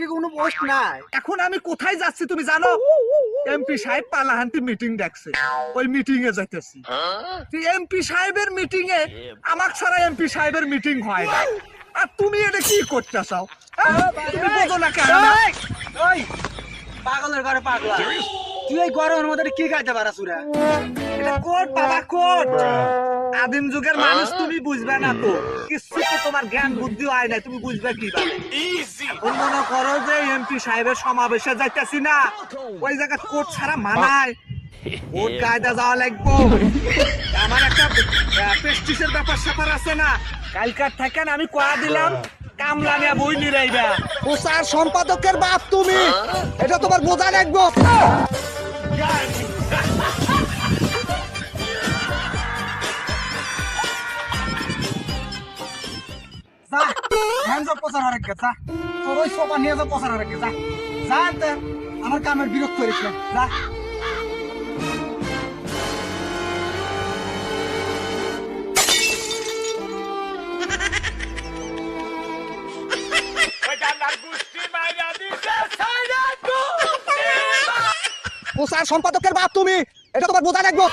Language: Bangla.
কি কোনো পোস্ট নাই? এখন আমি কোথায় যাচ্ছি তুমি জানো? এমপি সাহেব পালাহান্তি মিটিং ডাকছে, ওই মিটিং এ যাইতেছি। এমপি সাহেবের মিটিং এ আমাক ছাড়া এমপি সাহেবের মিটিং হয় না, আর তুমি এটা কি করতে চাও? তুমি বোঝো না কেন? ওই পাগলের ঘরে পাগলা, তুই এই গরমের মধ্যে কি খাইতে পারাস? এটা কোট বাবা, কোট। আদিম যুগের মানুষ, তুমি বুঝবে না তো কিছু, তো তোমার জ্ঞান বুদ্ধি হয় না, তুমি বুঝবে কিভাবে? এখন মনে করো যে এমপি সাহেবের সমাবেশে যাইতেছি না, ওই জায়গা কোট ছাড়া মানায়, কোট কায়দা যাওয়া লাগবো। আমার একটা প্রেস্টিজের ব্যাপার স্যাপার আছে না, কালকার থাকেন আমি কয়া দিলাম কামলা নিয়ে বই নিরাইবা। ও স্যার, সম্পাদকের বাপ তুমি, এটা তোমার বোঝা লাগবো। যা হ্যান্ডস আপ প্রচার হরে যা, তোর ওই সোফা নিয়ে যা প্রচার হরে যা, যা তে আমার কামের বিরক্ত করিস না, যা। ও স্যার, সম্পাদকের বাপ তুমি, এটা তোমার বোঝা লাগবো।